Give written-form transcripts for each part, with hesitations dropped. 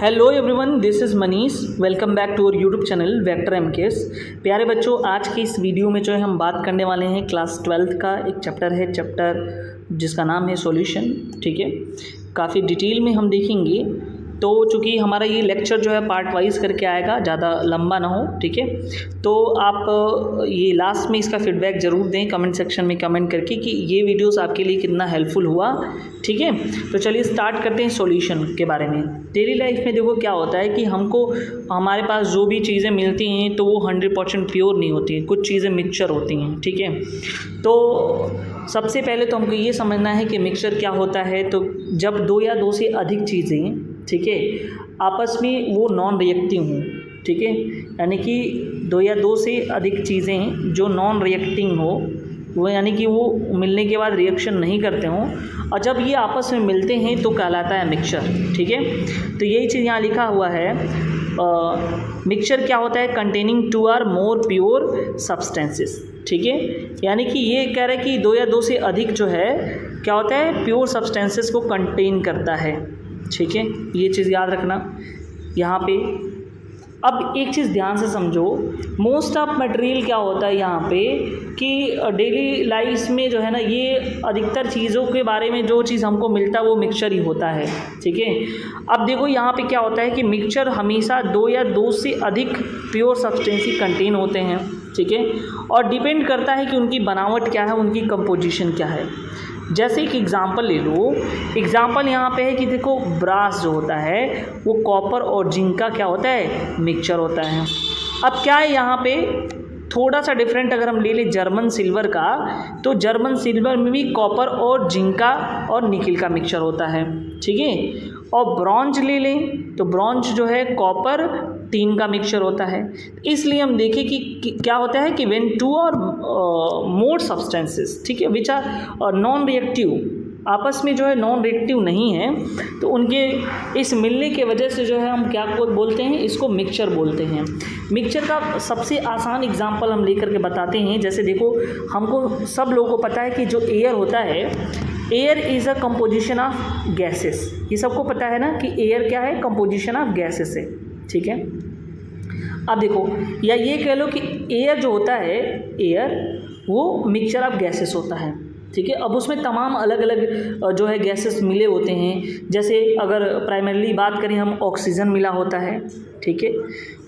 Hello everyone, this is Manish. Welcome back to our YouTube channel Vector MKS. प्यारे बच्चों, आज की इस वीडियो में जो है हम बात करने वाले हैं क्लास 12th का एक चैप्टर जिसका नाम है सॉल्यूशन। ठीक है, काफ़ी डिटेल में हम देखेंगे। तो चूँकि हमारा ये लेक्चर जो है पार्ट वाइज करके आएगा, ज़्यादा लंबा ना हो। ठीक है, तो आप ये लास्ट में इसका फीडबैक ज़रूर दें कमेंट सेक्शन में कमेंट करके कि ये वीडियोस आपके लिए कितना हेल्पफुल हुआ। ठीक है, तो चलिए स्टार्ट करते हैं सॉल्यूशन के बारे में। डेली लाइफ में देखो क्या होता है कि हमको हमारे पास जो भी चीज़ें मिलती हैं तो वो 100% प्योर नहीं होती हैं, कुछ चीज़ें मिक्सचर होती हैं। ठीक है, तो सबसे पहले तो हमको ये समझना है कि मिक्सचर क्या होता है। तो जब दो या दो से अधिक चीज़ें, ठीक है, आपस में वो नॉन रिएक्टिव हों, ठीक है, यानी कि दो या दो से अधिक चीज़ें जो नॉन रिएक्टिंग हो, वो यानी कि वो मिलने के बाद रिएक्शन नहीं करते हों, और जब ये आपस में मिलते हैं तो कहलाता है मिक्सचर। ठीक है, तो यही चीज़ यहाँ लिखा हुआ है। मिक्सचर क्या होता है? Containing two or more pure substances. ठीक है, यानी कि ये कह रहा है कि दो या दो से अधिक जो है क्या होता है, प्योर सब्सटेंसेस को कंटेन करता है। ठीक है, ये चीज़ याद रखना यहाँ पे। अब एक चीज़ ध्यान से समझो, मोस्ट ऑफ मटेरियल क्या होता है यहाँ पे कि डेली लाइफ में जो है ना, ये अधिकतर चीज़ों के बारे में जो चीज़ हमको मिलता है वो मिक्सचर ही होता है। ठीक है, अब देखो यहाँ पे क्या होता है कि मिक्सचर हमेशा दो या दो से अधिक प्योर सब्सटेंस ही कंटेन होते हैं। ठीक है, और डिपेंड करता है कि उनकी बनावट क्या है, उनकी कंपोजिशन क्या है। जैसे एक एग्ज़ाम्पल ले लो। एग्ज़ाम्पल यहाँ पे है कि देखो, ब्रास जो होता है वो कॉपर और जिंक का क्या होता है, मिक्सचर होता है। अब क्या है यहाँ पे थोड़ा सा डिफरेंट, अगर हम ले लें जर्मन सिल्वर का, तो जर्मन सिल्वर में भी कॉपर और जिंक का और निकिल का मिक्सचर होता है। ठीक है, और ब्रॉन्ज ले लें तो ब्रॉन्ज जो है कॉपर टीन का मिक्सचर होता है। इसलिए हम देखें कि क्या होता है कि व्हेन टू और मोर सब्सटेंसेस, ठीक है, विच आर नॉन रिएक्टिव, आपस में जो है नॉन रिएक्टिव नहीं है, तो उनके इस मिलने के वजह से जो है हम क्या को बोलते हैं, इसको मिक्सचर बोलते हैं। मिक्सचर का सबसे आसान एग्जांपल हम लेकर के बताते हैं। जैसे देखो, हमको सब लोगों को पता है कि जो एयर होता है, air is a composition of gases. ये सबको पता है ना कि एयर क्या है, कंपोजिशन ऑफ गैसेस है। ठीक है, अब देखो, या ये कह लो कि एयर जो होता है, एयर वो मिक्सचर ऑफ गैसेस होता है। ठीक है, अब उसमें तमाम अलग अलग जो है गैसेस मिले होते हैं। जैसे अगर प्राइमरीली बात करें हम, ऑक्सीजन मिला होता है। ठीक है,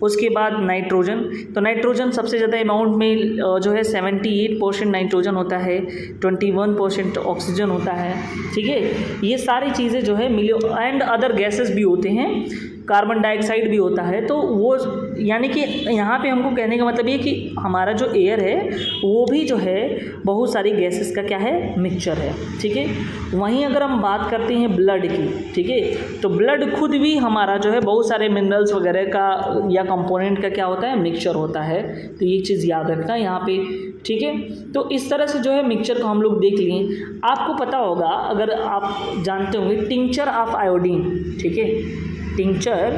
उसके बाद नाइट्रोजन, तो नाइट्रोजन सबसे ज़्यादा अमाउंट में जो है 78% नाइट्रोजन होता है, 21% ऑक्सीजन होता है। ठीक है, ये सारी चीज़ें जो है मिले, एंड अदर गैसेस भी होते हैं, कार्बन डाइऑक्साइड भी होता है। तो वो यानी कि यहाँ पे हमको कहने का मतलब ये कि हमारा जो एयर है वो भी जो है बहुत सारी गैसेस का क्या है, मिक्सचर है। ठीक है, वहीं अगर हम बात करते हैं ब्लड की, ठीक है, तो ब्लड खुद भी हमारा जो है बहुत सारे मिनरल्स वगैरह का या कंपोनेंट का क्या होता है, मिक्सचर होता है। तो ये चीज़ याद रखना यहाँ पे। ठीक है, तो इस तरह से जो है मिक्सचर को हम लोग देख लिए। आपको पता होगा, अगर आप जानते होंगे, टिंचर ऑफ आयोडीन। ठीक है, टिंचर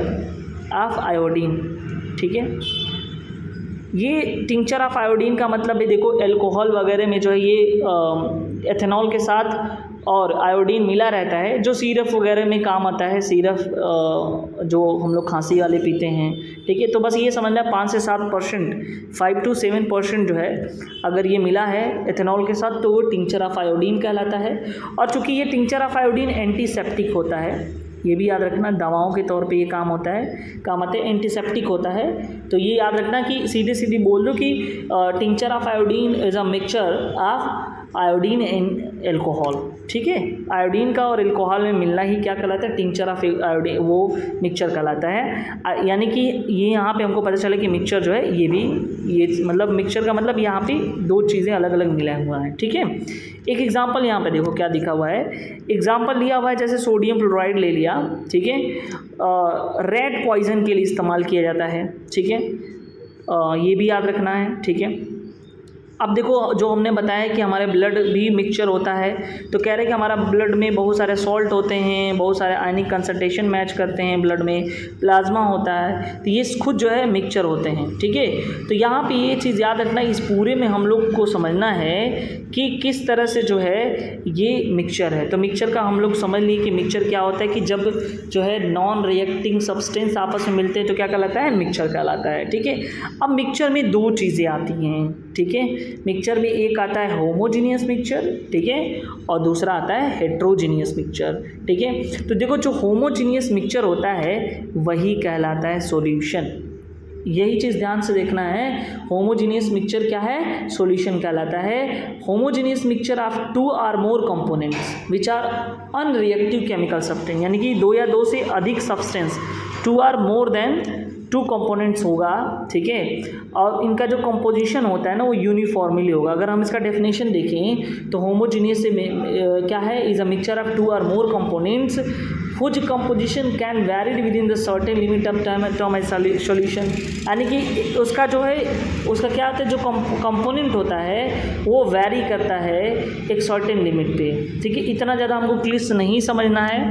ऑफ आयोडीन। ठीक है, ये टिंचर ऑफ आयोडीन का मतलब है, देखो एल्कोहल वगैरह में जो है ये एथेनॉल के साथ और आयोडीन मिला रहता है, जो सिरप वगैरह में काम आता है। सिरप जो हम लोग खांसी वाले पीते हैं। ठीक है, तो बस ये समझना 5 से 7%, 5 to 7% जो है अगर ये मिला है एथेनॉल के साथ, तो वो टिंचर ऑफ आयोडीन कहलाता है। और चूँकि ये टिंचर ऑफ आयोडीन एंटीसेप्टिक होता है, ये भी याद रखना, दवाओं के तौर पे ये काम आता है, एंटीसेप्टिक होता है। तो ये याद रखना कि सीधे सीधे बोल दो कि tincture of iodine is a mixture of iodine and alcohol. ठीक है, आयोडीन का और एल्कोहल में मिलना ही क्या कहलाता है, टिंचर ऑफ आयोडीन, वो मिक्सचर कहलाता है। यानी कि ये यहाँ पे हमको पता चला कि मिक्सचर जो है ये भी, ये मतलब मिक्सचर का मतलब यहाँ पे दो चीज़ें अलग अलग मिला हुआ है। ठीक है, एक एग्जांपल यहाँ पे देखो क्या दिखा हुआ है। एग्जांपल लिया हुआ है, जैसे सोडियम क्लोराइड ले लिया। ठीक है, रेड पॉइजन के लिए इस्तेमाल किया जाता है। ठीक है, ये भी याद रखना है। ठीक है, अब देखो जो हमने बताया कि हमारे ब्लड भी मिक्सचर होता है, तो कह रहे हैं कि हमारा ब्लड में बहुत सारे सॉल्ट होते हैं, बहुत सारे आयनिक कंसंट्रेशन मैच करते हैं ब्लड में, प्लाज्मा होता है, तो ये खुद जो है मिक्सचर होते हैं। ठीक है, तो यहाँ पे ये चीज़ याद रखना, इस पूरे में हम लोग को समझना है कि किस तरह से जो है ये मिक्सचर है। तो मिक्सचर का हम लोग समझ लिए कि मिक्सचर क्या होता है कि जब जो है नॉन रिएक्टिंग सब्सटेंस आपस में मिलते हैं तो क्या कहलाता है, मिक्सचर कहलाता है। ठीक है, अब मिक्सचर में दो चीज़ें आती हैं। ठीक है, मिक्सचर में एक आता है होमोजीनियस मिक्सचर, ठीक है, और दूसरा आता है हेट्रोजीनियस मिक्सचर। ठीक है, तो देखो जो होमोजीनियस मिक्सचर होता है वही कहलाता है सॉल्यूशन। यही चीज़ ध्यान से देखना है, होमोजीनियस मिक्सचर क्या है, सॉल्यूशन कहलाता है। Homogeneous mixture of 2 or more components which are unreactive chemical substance, यानी कि 2 या 2 से अधिक substance, 2 or more than 2 components होगा। ठीक है, और इनका जो कंपोजिशन होता है ना वो यूनिफॉर्मली होगा। अगर हम इसका डेफिनेशन देखें तो होमोजीनियस से क्या है, is a mixture of 2 or more components which composition can vary within the certain limit of time solution, यानी कि उसका जो है उसका क्या होता है, जो कंपोनेंट होता है वो वैरी करता है एक सर्टेन लिमिट पे। ठीक है, इतना ज़्यादा हमको क्लिष्ट नहीं समझना है।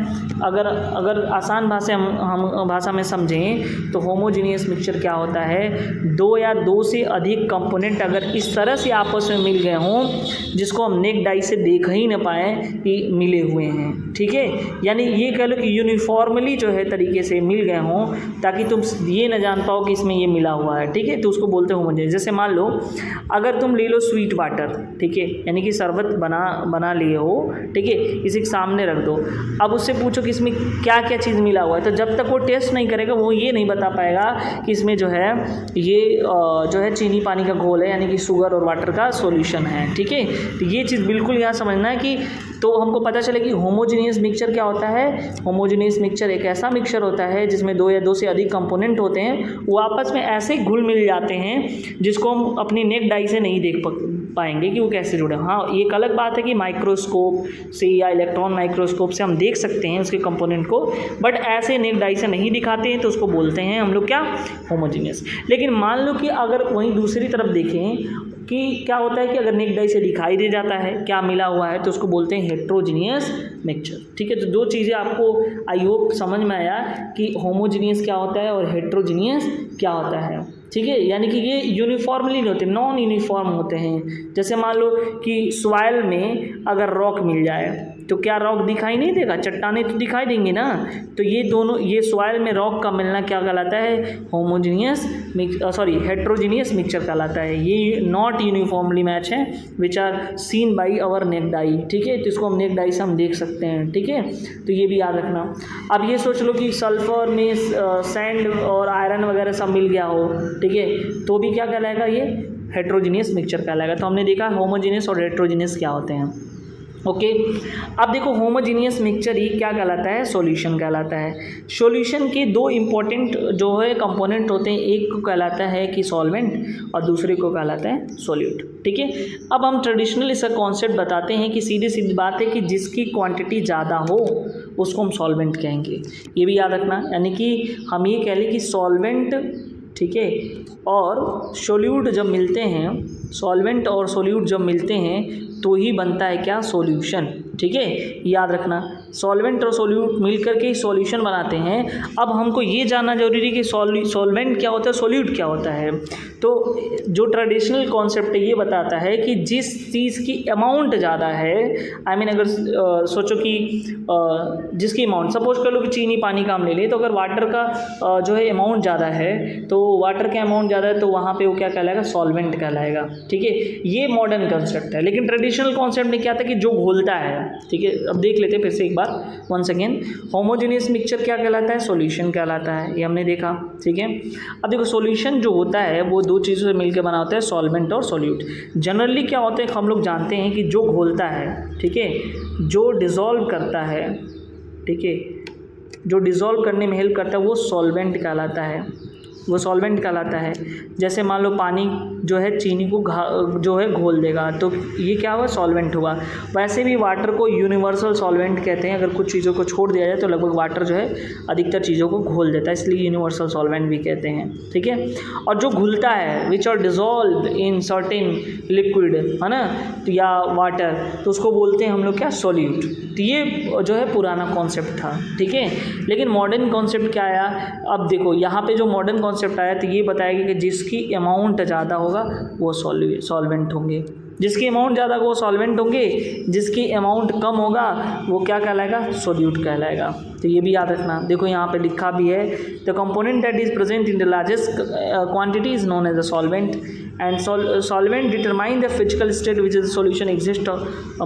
अगर आसान हम भाषा में समझें तो होमोजीनियस मिक्सचर क्या होता है, 2 या 2 से अधिक कंपोनेंट अगर इस तरह से आपस में मिल गए हों जिसको हम नेक डाई से देख ही न पाएँ कि मिले हुए हैं। ठीक है, यानी ये कह लो कि यूनिफॉर्मली जो है तरीके से मिल गए हों ताकि तुम ये न जान पाओ कि इसमें ये मिला हुआ है। ठीक है, तो उसको बोलते हो होमोजेनियस। जैसे मान लो अगर तुम ले लो स्वीट वाटर, ठीक है, यानी कि शरबत बना लिए हो, ठीक है, इसी के सामने रख दो, अब उससे पूछो कि इसमें क्या क्या चीज़ मिला हुआ है, तो जब तक वो टेस्ट नहीं करेगा वो ये नहीं बता पाएगा कि इसमें जो है ये जो है चीनी पानी का घोल है, यानी कि शुगर और वाटर का सॉल्यूशन है। ठीक है, तो ये चीज़ बिल्कुल यहाँ समझना है कि तो हमको पता चले कि होमोजीनियस मिक्सचर क्या होता है। होमोजीनियस मिक्सचर एक ऐसा मिक्सचर होता है जिसमें 2 या 2 से अधिक कंपोनेंट होते हैं, वो आपस में ऐसे घुल मिल जाते हैं जिसको हम अपनी नेक डाई से नहीं देख पाएंगे कि वो कैसे जुड़े। हाँ, एक अलग बात है कि माइक्रोस्कोप से या इलेक्ट्रॉन माइक्रोस्कोप से हम देख सकते हैं उसके कंपोनेंट को, बट ऐसे नेक डाई से नहीं दिखाते हैं, तो उसको बोलते हैं हम लोग क्या, होमोजीनियस। लेकिन मान लो कि अगर वहीं दूसरी तरफ देखें कि क्या होता है कि अगर नेक डाई से दिखाई दे जाता है क्या मिला हुआ है, तो उसको बोलते हैं हेट्रोजीनियस मिक्सचर। ठीक है, तो दो चीज़ें आपको आई होप समझ में आया कि होमोजीनियस क्या होता है और हेट्रोजीनियस क्या होता है। ठीक है, यानी कि ये यूनिफॉर्मली नहीं होते, नॉन यूनिफॉर्म होते हैं। जैसे मान लो कि सॉइल में अगर रॉक मिल जाए तो क्या रॉक दिखाई नहीं देगा, चट्टानें तो दिखाई देंगी ना। तो ये दोनों, ये सॉइल में रॉक का मिलना क्या कहलाता है, होमोजीनियस हेट्रोजीनियस मिक्सचर कहलाता है। ये नॉट यूनिफॉर्मली मैच है which are seen by our naked eye. ठीक है, तो इसको हम नेक डाई से हम देख सकते हैं। ठीक है, तो ये भी याद रखना। अब ये सोच लो कि सल्फर में सैंड और आयरन वगैरह सब मिल गया हो, ठीक है, तो भी क्या कहलाएगा, ये हेट्रोजीनियस मिक्सचर कहलाएगा। तो हमने देखा होमोजीनियस और हेट्रोजीनियस क्या होते हैं। ओके, अब देखो होमोजीनियस मिक्सचर ही क्या कहलाता है, सॉल्यूशन कहलाता है। सॉल्यूशन के दो इम्पोर्टेंट जो है कंपोनेंट होते हैं, एक को कहलाता है कि सॉल्वेंट और दूसरे को कहलाता है सॉल्यूट। ठीक है, अब हम ट्रेडिशनल इसका कॉन्सेप्ट बताते हैं कि सीधी सीधी बात है कि जिसकी क्वांटिटी ज़्यादा हो उसको हम सॉल्वेंट कहेंगे। ये भी याद रखना, यानी कि हम ये कह लें कि सॉल्वेंट, ठीक है, और सोल्यूट जब मिलते हैं, सॉल्वेंट और सोल्यूट जब मिलते हैं तो ही बनता है क्या, सॉल्यूशन। ठीक है, याद रखना, सॉल्वेंट और सोल्यूट मिलकर के सॉल्यूशन बनाते हैं। अब हमको ये जानना जरूरी है कि सॉल्वेंट क्या होता है, सोल्यूट क्या होता है। तो जो ट्रेडिशनल कॉन्सेप्ट है ये बताता है कि जिस चीज़ की अमाउंट ज़्यादा है, आई मीन अगर सोचो कि जिसकी अमाउंट, सपोज कर लो कि चीनी पानी का हम ले लें, तो अगर वाटर का जो है अमाउंट ज़्यादा है, तो वाटर का अमाउंट ज़्यादा है, तो वहाँ पे वो क्या कहलाएगा, सॉल्वेंट कहलाएगा। ठीक है, ये मॉडर्न कॉन्सेप्ट है। लेकिन ट्रेडिशनल कॉन्सेप्ट में क्या था कि जो घोलता है। ठीक है, अब देख लेते हैं फिर से एक बार, वंस अगेन, होमोजेनियस मिक्सचर क्या कहलाता है, सॉल्यूशन कहलाता है, ये हमने देखा। ठीक है, अब देखो सॉल्यूशन जो होता है वो दो चीज़ों से मिलकर बना होता है, सॉल्वेंट और सॉल्यूट। जनरली क्या होता है, हम लोग जानते हैं कि जो घोलता है, ठीक है, जो डिज़ोल्व करता है, ठीक है, जो डिज़ोल्व करने में हेल्प करता है वो सॉल्वेंट कहलाता है, वो सॉल्वेंट कहलाता है। जैसे मान लो पानी जो है चीनी को जो है घोल देगा, तो ये क्या हुआ, सॉल्वेंट हुआ। वैसे भी वाटर को यूनिवर्सल सॉल्वेंट कहते हैं, अगर कुछ चीज़ों को छोड़ दिया जाए तो लगभग वाटर जो है अधिकतर चीज़ों को घोल देता है, इसलिए यूनिवर्सल सॉल्वेंट भी कहते हैं, ठीक है। और जो घुलता है which are dissolve in certain liquid, है ना, तो या वाटर, तो उसको बोलते हैं हम लोग क्या, सॉल्यूट। तो ये जो है पुराना कॉन्सेप्ट था, ठीक है। लेकिन मॉडर्न कॉन्सेप्ट क्या आया, अब देखो यहाँ पे जो मॉडर्न कॉन्सेप्ट आया तो ये बताया कि जिसकी अमाउंट ज़्यादा होगा वो सॉल्वेंट होंगे, जिसकी अमाउंट ज़्यादा वो सॉल्वेंट होंगे, जिसकी अमाउंट कम होगा वो क्या कहलाएगा, सोल्यूट कहलाएगा। तो ये भी याद रखना। देखो यहाँ पे लिखा भी है, the component that is present in the largest quantity is known as a solvent and solvent determine the physical state which is solution exist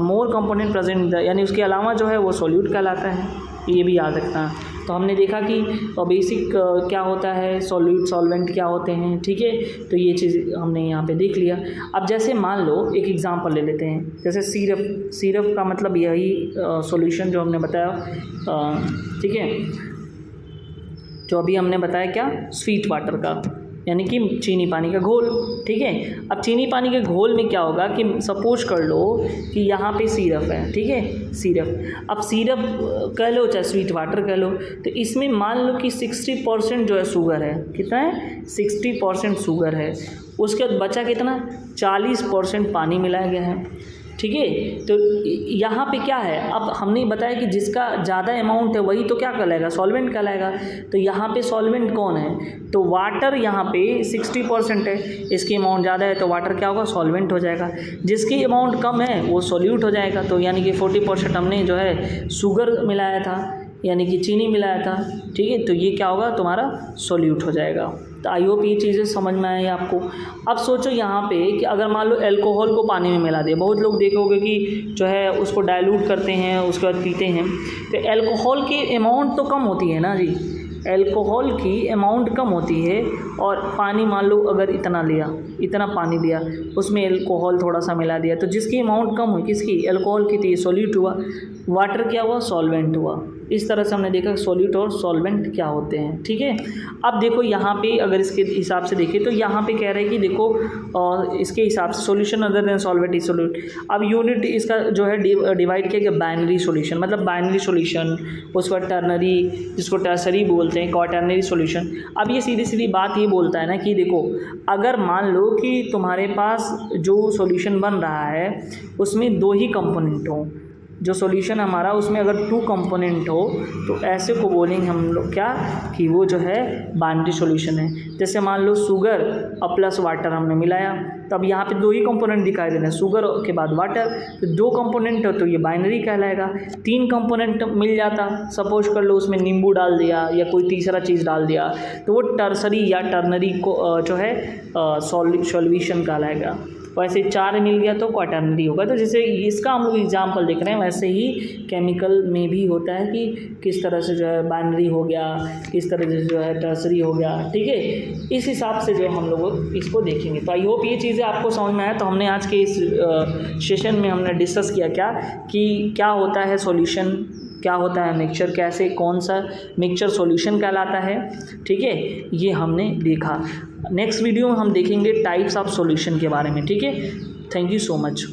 more component present, यानी उसके अलावा जो है वो सोल्यूट कहलाता है, ये भी याद रखना। तो हमने देखा कि बेसिक क्या होता है, सॉल्यूट सॉल्वेंट क्या होते हैं, ठीक है। तो ये चीज़ हमने यहाँ पे देख लिया। अब जैसे मान लो एक एग्जांपल ले लेते हैं, जैसे सिरप का मतलब यही सॉल्यूशन जो हमने बताया, ठीक है, जो अभी हमने बताया क्या, स्वीट वाटर का, यानी कि चीनी पानी का घोल, ठीक है। अब चीनी पानी के घोल में क्या होगा कि सपोज कर लो कि यहाँ पे सिरप है, ठीक है, सिरप। अब सिरप कह लो चाहे स्वीट वाटर कह लो, तो इसमें मान लो कि 60% जो है शुगर है, कितना है, 60% शुगर है, उसके बाद बचा कितना, 40% पानी मिलाया गया है, ठीक है। तो यहाँ पे क्या है, अब हमने बताया कि जिसका ज़्यादा अमाउंट है वही तो क्या कहलाएगा, सॉल्वेंट कहलाएगा। तो यहाँ पे सॉल्वेंट कौन है, तो वाटर यहाँ पे 60% है, इसकी अमाउंट ज़्यादा है तो वाटर क्या होगा, सॉल्वेंट हो जाएगा। जिसकी अमाउंट कम है वो सॉल्यूट हो जाएगा। तो यानी कि 40% हमने जो है शुगर मिलाया था, यानी कि चीनी मिलाया था, ठीक है, तो ये क्या होगा, तुम्हारा सॉल्यूट हो जाएगा। तो आई होप ये चीज़ें समझ में आई आपको। अब सोचो यहाँ पे कि अगर मान लो अल्कोहल को पानी में मिला दे, बहुत लोग देखोगे कि जो है उसको डाइल्यूट करते हैं, उसके बाद पीते हैं, तो अल्कोहल की अमाउंट तो कम होती है ना जी, अल्कोहल की अमाउंट कम होती है, और पानी मान लो अगर इतना लिया, इतना पानी लिया, उसमें अल्कोहल थोड़ा सा मिला दिया, तो जिसकी अमाउंट कम हुई, किसकी, अल्कोहल की, तो ये सॉल्यूट हुआ, वाटर क्या हुआ, सॉल्वेंट हुआ। इस तरह से हमने देखा सॉल्यूट और सॉल्वेंट क्या होते हैं, ठीक है। अब देखो यहाँ पे अगर इसके हिसाब से देखें तो यहाँ पे कह रहे हैं कि देखो इसके हिसाब से solution other than solvent is solute. अब यूनिट इसका जो है डिवाइड किया गया बाइनरी सॉल्यूशन, मतलब बाइनरी सॉल्यूशन, उस पर टर्नरी, जिसको टर्सरी बोलते हैं, क्वाटर्नरी सॉल्यूशन। अब ये सीधी सीधी बात ये बोलता है ना कि देखो अगर मान लो कि तुम्हारे पास जो सॉल्यूशन बन रहा है उसमें 2 ही कंपोनेंट हों, जो सॉल्यूशन हमारा उसमें अगर 2 कंपोनेंट हो तो ऐसे को बोलेंगे हम लोग क्या, कि वो जो है बाइनरी सॉल्यूशन है। जैसे मान लो शुगर और प्लस वाटर हमने मिलाया, तब यहाँ पे 2 ही कंपोनेंट दिखाई दे रहे हैं, शुगर के बाद वाटर, तो 2 कंपोनेंट हो तो ये बाइनरी कहलाएगा। 3 कंपोनेंट मिल जाता, सपोज कर लो उसमें नींबू डाल दिया या कोई तीसरा चीज़ डाल दिया, तो वो टर्सरी या टर्नरी को जो है सॉल्यूशन कहलाएगा। वैसे 4 मिल गया तो क्वाटर्नरी होगा। तो जैसे इसका हम लोग एग्जाम्पल देख रहे हैं, वैसे ही केमिकल में भी होता है कि किस तरह से जो है बाइनरी हो गया, किस तरह से जो है टर्सरी हो गया, ठीक है। इस हिसाब से जो हम लोग इसको देखेंगे। तो आई होप ये चीज़ें आपको समझ में आया। तो हमने आज के इस सेशन में हमने डिस्कस किया क्या, कि क्या होता है सॉल्यूशन, क्या होता है मिक्सचर, कैसे कौन सा मिक्सचर सॉल्यूशन कहलाता है, ठीक है, ये हमने देखा। नेक्स्ट वीडियो में हम देखेंगे टाइप्स ऑफ सॉल्यूशन के बारे में, ठीक है। Thank you so much.